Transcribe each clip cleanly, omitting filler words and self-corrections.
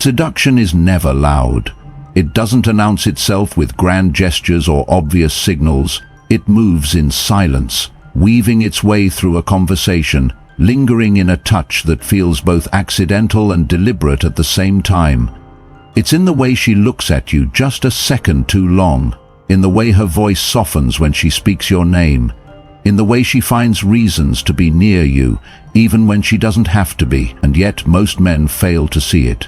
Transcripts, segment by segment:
Seduction is never loud. It doesn't announce itself with grand gestures or obvious signals. It moves in silence, weaving its way through a conversation, lingering in a touch that feels both accidental and deliberate at the same time. It's in the way she looks at you just a second too long, in the way her voice softens when she speaks your name, in the way she finds reasons to be near you, even when she doesn't have to be, and yet most men fail to see it.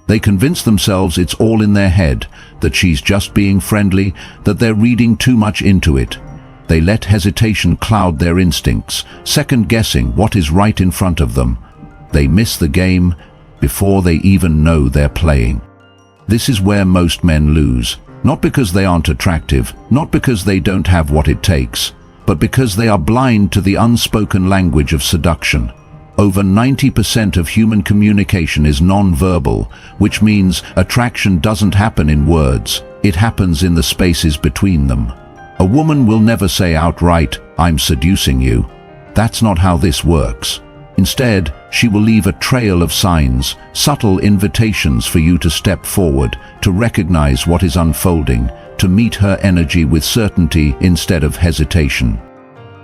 They convince themselves it's all in their head, that she's just being friendly, that they're reading too much into it. They let hesitation cloud their instincts, second-guessing what is right in front of them. They miss the game before they even know they're playing. This is where most men lose, not because they aren't attractive, not because they don't have what it takes, but because they are blind to the unspoken language of seduction. Over 90% of human communication is non-verbal, which means attraction doesn't happen in words, it happens in the spaces between them. A woman will never say outright, "I'm seducing you." That's not how this works. Instead, she will leave a trail of signs, subtle invitations for you to step forward, to recognize what is unfolding, to meet her energy with certainty instead of hesitation.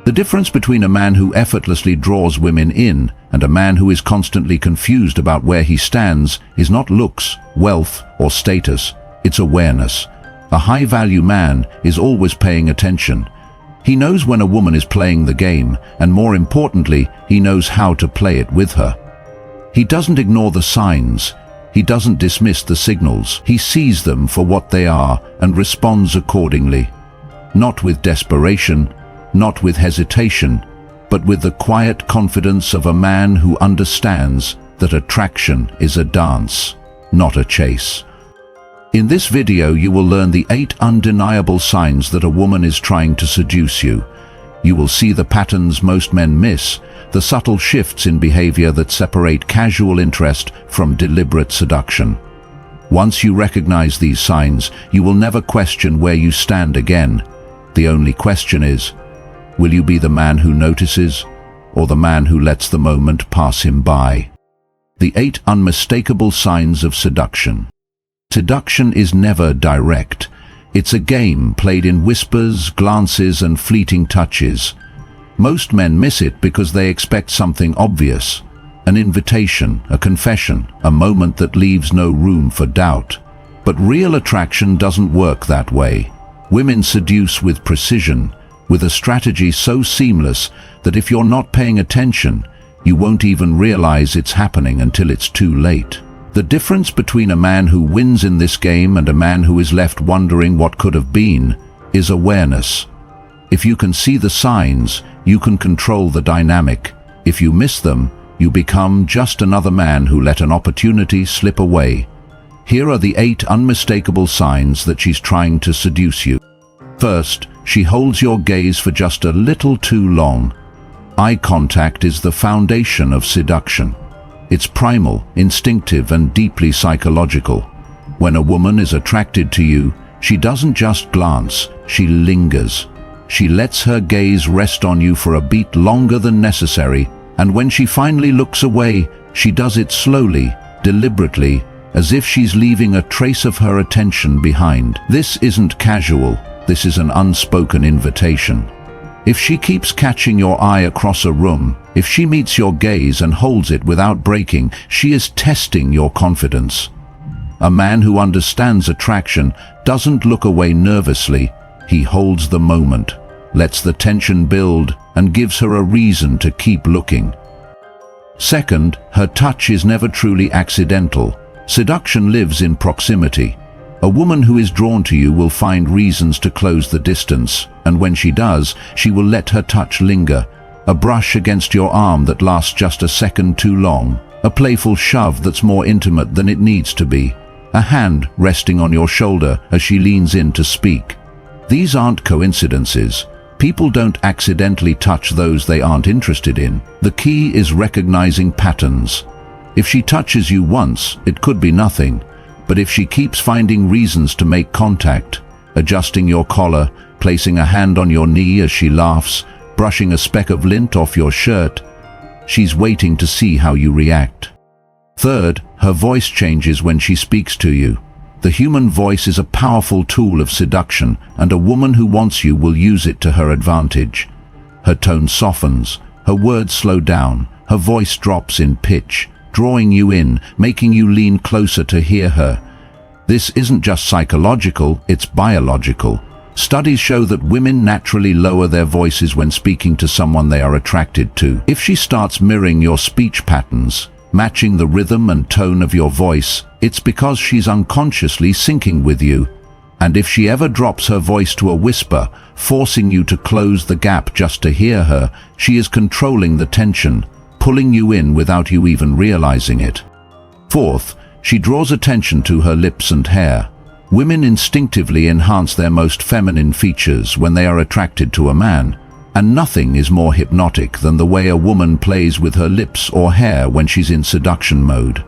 The difference between a man who effortlessly draws women in and a man who is constantly confused about where he stands is not looks, wealth, or status, it's awareness. A high-value man is always paying attention. He knows when a woman is playing the game, and more importantly, he knows how to play it with her. He doesn't ignore the signs. He doesn't dismiss the signals. He sees them for what they are and responds accordingly. Not with desperation, not with hesitation, but with the quiet confidence of a man who understands that attraction is a dance, not a chase. In this video, you will learn the 8 undeniable signs that a woman is trying to seduce you. You will see the patterns most men miss, the subtle shifts in behavior that separate casual interest from deliberate seduction. Once you recognize these signs, you will never question where you stand again. The only question is, will you be the man who notices, or the man who lets the moment pass him by? The 8 unmistakable signs of seduction. Seduction is never direct. It's a game played in whispers, glances, and fleeting touches. Most men miss it because they expect something obvious, an invitation, a confession, a moment that leaves no room for doubt. But real attraction doesn't work that way. Women seduce with precision, with a strategy so seamless that if you're not paying attention, you won't even realize it's happening until it's too late. The difference between a man who wins in this game and a man who is left wondering what could have been is awareness. If you can see the signs, you can control the dynamic. If you miss them, you become just another man who let an opportunity slip away. Here are the 8 unmistakable signs that she's trying to seduce you. First, she holds your gaze for just a little too long. Eye contact is the foundation of seduction. It's primal, instinctive, and deeply psychological. When a woman is attracted to you, she doesn't just glance, she lingers. She lets her gaze rest on you for a beat longer than necessary, and when she finally looks away, she does it slowly, deliberately, as if she's leaving a trace of her attention behind. This isn't casual, this is an unspoken invitation. If she keeps catching your eye across a room, if she meets your gaze and holds it without breaking, she is testing your confidence. A man who understands attraction doesn't look away nervously. He holds the moment, lets the tension build, and gives her a reason to keep looking. Second, her touch is never truly accidental. Seduction lives in proximity. A woman who is drawn to you will find reasons to close the distance, and when she does, she will let her touch linger. A brush against your arm that lasts just a second too long. A playful shove that's more intimate than it needs to be. A hand resting on your shoulder as she leans in to speak. These aren't coincidences. People don't accidentally touch those they aren't interested in. The key is recognizing patterns. If she touches you once, it could be nothing. But if she keeps finding reasons to make contact, adjusting your collar, placing a hand on your knee as she laughs, brushing a speck of lint off your shirt, she's waiting to see how you react. Third, her voice changes when she speaks to you. The human voice is a powerful tool of seduction, and a woman who wants you will use it to her advantage. Her tone softens, her words slow down, her voice drops in pitch, drawing you in, making you lean closer to hear her. This isn't just psychological, it's biological. Studies show that women naturally lower their voices when speaking to someone they are attracted to. If she starts mirroring your speech patterns, matching the rhythm and tone of your voice, it's because she's unconsciously syncing with you. And if she ever drops her voice to a whisper, forcing you to close the gap just to hear her, she is controlling the tension, pulling you in without you even realizing it. Fourth, she draws attention to her lips and hair. Women instinctively enhance their most feminine features when they are attracted to a man, and nothing is more hypnotic than the way a woman plays with her lips or hair when she's in seduction mode.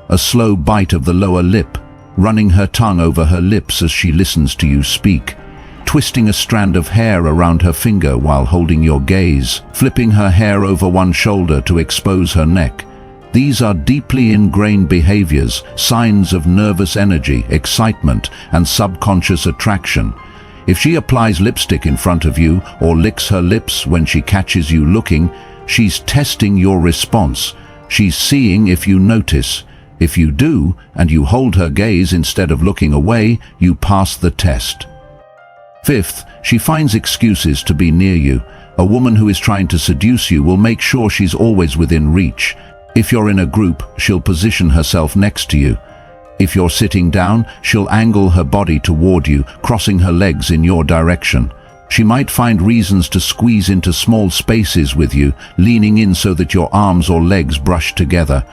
A slow bite of the lower lip, running her tongue over her lips as she listens to you speak, twisting a strand of hair around her finger while holding your gaze, flipping her hair over one shoulder to expose her neck. These are deeply ingrained behaviors, signs of nervous energy, excitement, and subconscious attraction. If she applies lipstick in front of you or licks her lips when she catches you looking, she's testing your response. She's seeing if you notice. If you do, and you hold her gaze instead of looking away, you pass the test. Fifth, she finds excuses to be near you. A woman who is trying to seduce you will make sure she's always within reach. If you're in a group, she'll position herself next to you. If you're sitting down, she'll angle her body toward you, crossing her legs in your direction. She might find reasons to squeeze into small spaces with you, leaning in so that your arms or legs brush together.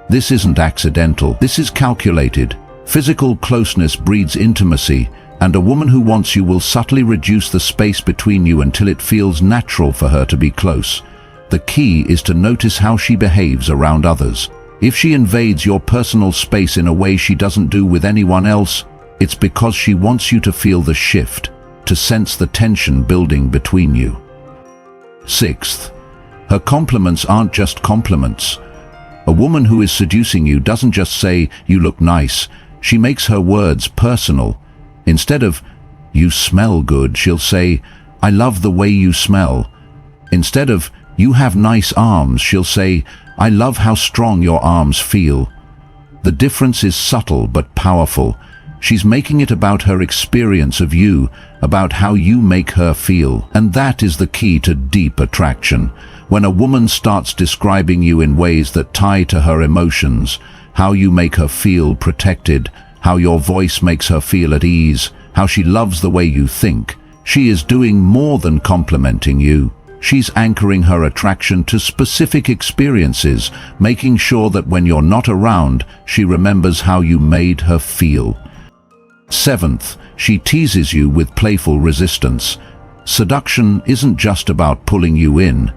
This isn't accidental. This is calculated. Physical closeness breeds intimacy, and a woman who wants you will subtly reduce the space between you until it feels natural for her to be close. The key is to notice how she behaves around others. If she invades your personal space in a way she doesn't do with anyone else, it's because she wants you to feel the shift, to sense the tension building between you. Sixth, her compliments aren't just compliments. A woman who is seducing you doesn't just say, "You look nice." She makes her words personal. Instead of, "You smell good," she'll say, "I love the way you smell." Instead of, "You have nice arms," she'll say, "I love how strong your arms feel." The difference is subtle but powerful. She's making it about her experience of you, about how you make her feel. And that is the key to deep attraction. When a woman starts describing you in ways that tie to her emotions, how you make her feel protected, how your voice makes her feel at ease, how she loves the way you think, she is doing more than complimenting you. She's anchoring her attraction to specific experiences, making sure that when you're not around, she remembers how you made her feel. Seventh, she teases you with playful resistance. Seduction isn't just about pulling you in.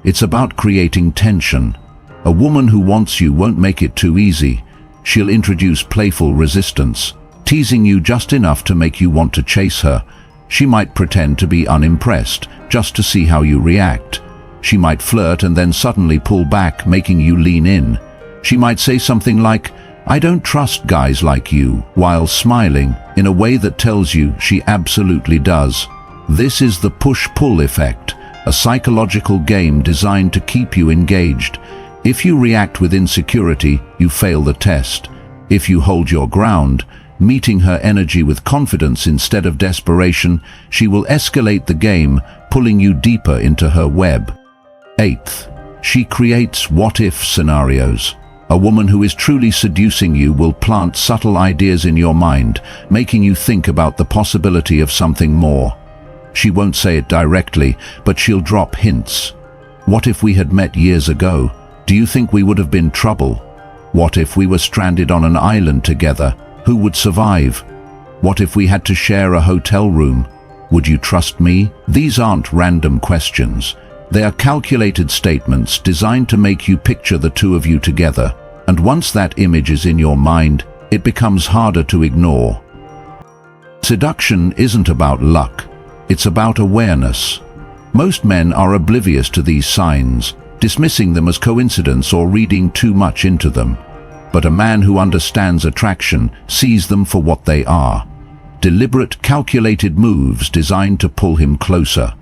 It's about creating tension. A woman who wants you won't make it too easy. She'll introduce playful resistance, teasing you just enough to make you want to chase her. She might pretend to be unimpressed, just to see how you react. She might flirt and then suddenly pull back, making you lean in. She might say something like, "I don't trust guys like you," while smiling in a way that tells you she absolutely does. This is the push-pull effect, a psychological game designed to keep you engaged. If you react with insecurity, you fail the test. If you hold your ground, meeting her energy with confidence instead of desperation, she will escalate the game, pulling you deeper into her web. Eighth, she creates what-if scenarios. A woman who is truly seducing you will plant subtle ideas in your mind, making you think about the possibility of something more. She won't say it directly, but she'll drop hints. What if we had met years ago? Do you think we would have been trouble? What if we were stranded on an island together? Who would survive? What if we had to share a hotel room? Would you trust me? These aren't random questions. They are calculated statements designed to make you picture the two of you together. And once that image is in your mind, it becomes harder to ignore. Seduction isn't about luck. It's about awareness. Most men are oblivious to these signs, dismissing them as coincidence or reading too much into them. but a man who understands attraction sees them for what they are. Deliberate, calculated moves designed to pull him closer.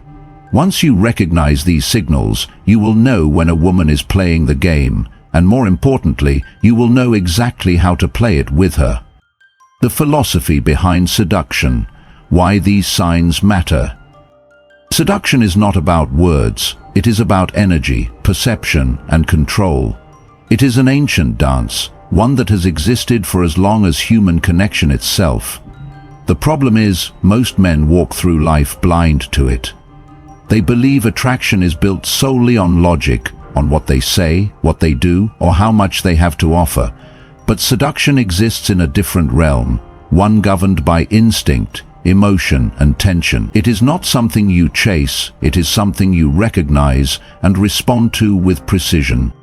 Once you recognize these signals, you will know when a woman is playing the game, and more importantly, you will know exactly how to play it with her. The philosophy behind seduction. Why these signs matter. Seduction is not about words. It is about energy, perception, and control. It is an ancient dance, one that has existed for as long as human connection itself. The problem is, most men walk through life blind to it. They believe attraction is built solely on logic, on what they say, what they do, or how much they have to offer. But seduction exists in a different realm, one governed by instinct, emotion, and tension. It is not something you chase, it is something you recognize and respond to with precision.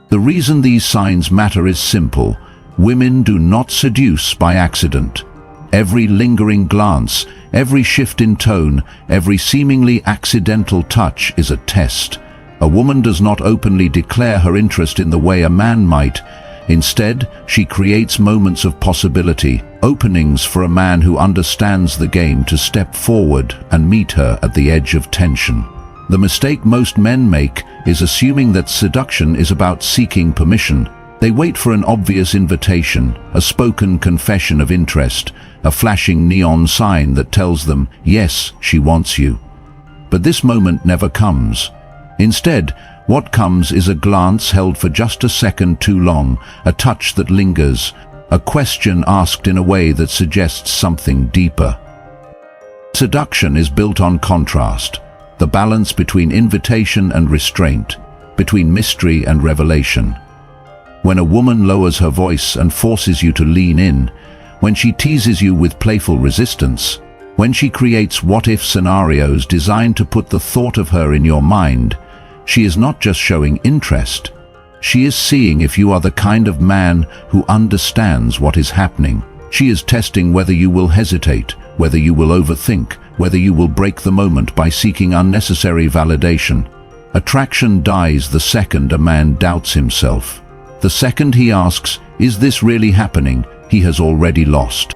The reason these signs matter is simple. Women do not seduce by accident. Every lingering glance, every shift in tone, every seemingly accidental touch is a test. A woman does not openly declare her interest in the way a man might. Instead, she creates moments of possibility, openings for a man who understands the game to step forward and meet her at the edge of tension. The mistake most men make is assuming that seduction is about seeking permission. They wait for an obvious invitation, a spoken confession of interest, a flashing neon sign that tells them, yes, she wants you. But this moment never comes. Instead, what comes is a glance held for just a second too long, a touch that lingers, a question asked in a way that suggests something deeper. Seduction is built on contrast, the balance between invitation and restraint, between mystery and revelation. When a woman lowers her voice and forces you to lean in, when she teases you with playful resistance, when she creates what-if scenarios designed to put the thought of her in your mind, she is not just showing interest. She is seeing if you are the kind of man who understands what is happening. She is testing whether you will hesitate, whether you will overthink, whether you will break the moment by seeking unnecessary validation. Attraction dies the second a man doubts himself. The second he asks, is this really happening, he has already lost.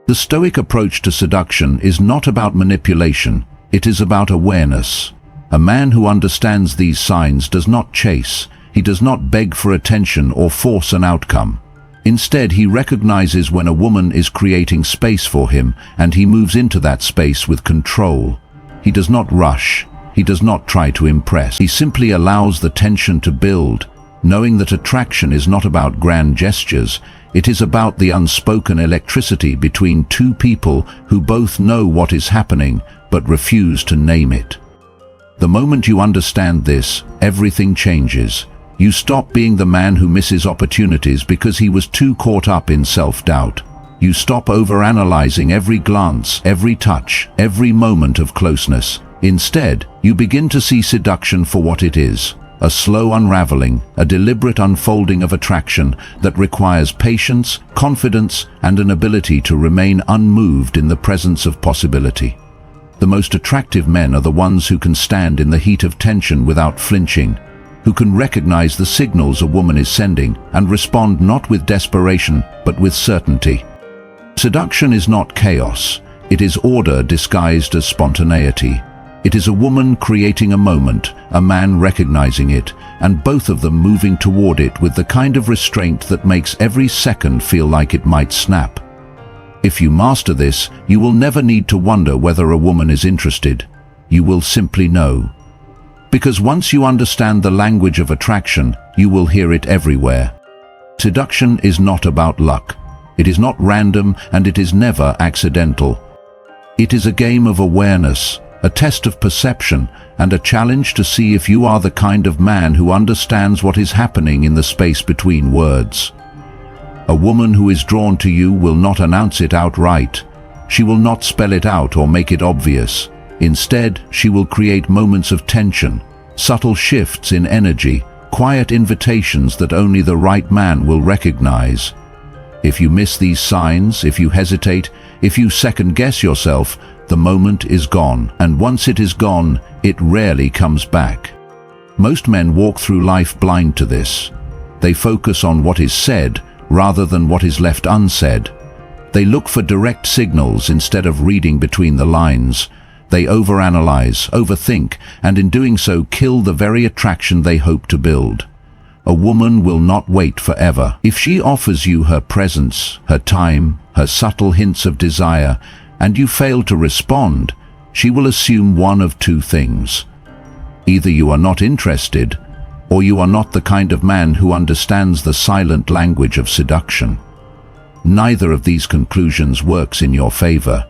The Stoic approach to seduction is not about manipulation, it is about awareness. A man who understands these signs does not chase, he does not beg for attention or force an outcome. Instead, he recognizes when a woman is creating space for him, and he moves into that space with control. He does not rush, he does not try to impress, he simply allows the tension to build, knowing that attraction is not about grand gestures, it is about the unspoken electricity between two people who both know what is happening but refuse to name it. The moment you understand this, everything changes. You stop being the man who misses opportunities because he was too caught up in self-doubt. You stop overanalyzing every glance, every touch, every moment of closeness. Instead, you begin to see seduction for what it is. A slow unraveling, a deliberate unfolding of attraction that requires patience, confidence, and an ability to remain unmoved in the presence of possibility. The most attractive men are the ones who can stand in the heat of tension without flinching, who can recognize the signals a woman is sending and respond not with desperation but with certainty. Seduction is not chaos, it is order disguised as spontaneity. It is a woman creating a moment, a man recognizing it, and both of them moving toward it with the kind of restraint that makes every second feel like it might snap. If you master this, you will never need to wonder whether a woman is interested. You will simply know. Because once you understand the language of attraction, you will hear it everywhere. Seduction is not about luck. It is not random, and it is never accidental. It is a game of awareness, a test of perception, and a challenge to see if you are the kind of man who understands what is happening in the space between words. A woman who is drawn to you will not announce it outright. She will not spell it out or make it obvious. Instead, she will create moments of tension, subtle shifts in energy, quiet invitations that only the right man will recognize. If you miss these signs, if you hesitate, if you second-guess yourself, the moment is gone, and once it is gone, it rarely comes back. Most men walk through life blind to this. They focus on what is said, rather than what is left unsaid. They look for direct signals instead of reading between the lines. They overanalyze, overthink, and in doing so kill the very attraction they hope to build. A woman will not wait forever. If she offers you her presence, her time, her subtle hints of desire, and you fail to respond, she will assume one of two things. Either you are not interested, or you are not the kind of man who understands the silent language of seduction. Neither of these conclusions works in your favor.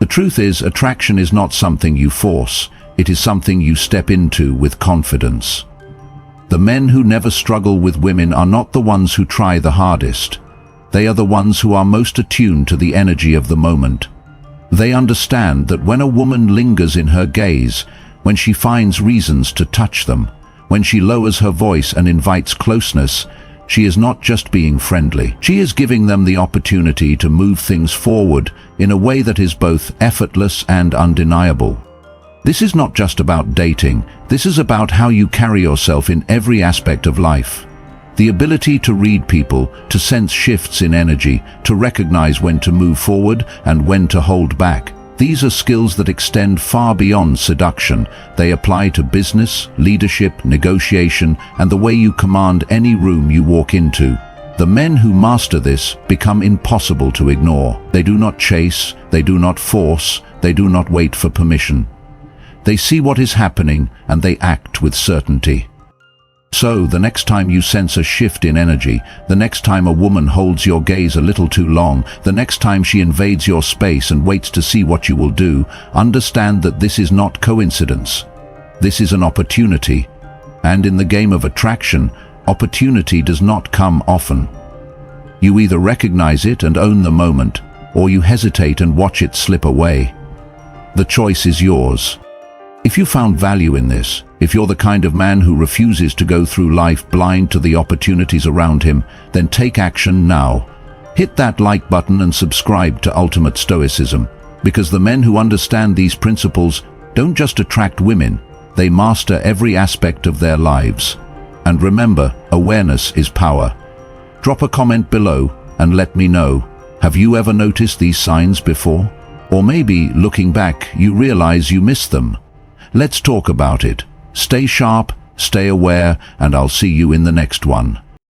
The truth is, attraction is not something you force, it is something you step into with confidence. The men who never struggle with women are not the ones who try the hardest. They are the ones who are most attuned to the energy of the moment. They understand that when a woman lingers in her gaze, when she finds reasons to touch them, when she lowers her voice and invites closeness, she is not just being friendly. She is giving them the opportunity to move things forward in a way that is both effortless and undeniable. This is not just about dating, this is about how you carry yourself in every aspect of life. The ability to read people, to sense shifts in energy, to recognize when to move forward and when to hold back. These are skills that extend far beyond seduction. They apply to business, leadership, negotiation, and the way you command any room you walk into. The men who master this become impossible to ignore. They do not chase, they do not force, they do not wait for permission. They see what is happening and they act with certainty. So, the next time you sense a shift in energy, the next time a woman holds your gaze a little too long, the next time she invades your space and waits to see what you will do, understand that this is not coincidence. This is an opportunity. And in the game of attraction, opportunity does not come often. You either recognize it and own the moment, or you hesitate and watch it slip away. The choice is yours. If you found value in this, if you're the kind of man who refuses to go through life blind to the opportunities around him, then take action now. Hit that like button and subscribe to Ultimate Stoicism, because the men who understand these principles don't just attract women, they master every aspect of their lives. And remember, awareness is power. Drop a comment below and let me know, have you ever noticed these signs before? Or maybe, looking back, you realize you missed them. Let's talk about it. Stay sharp, stay aware, and I'll see you in the next one.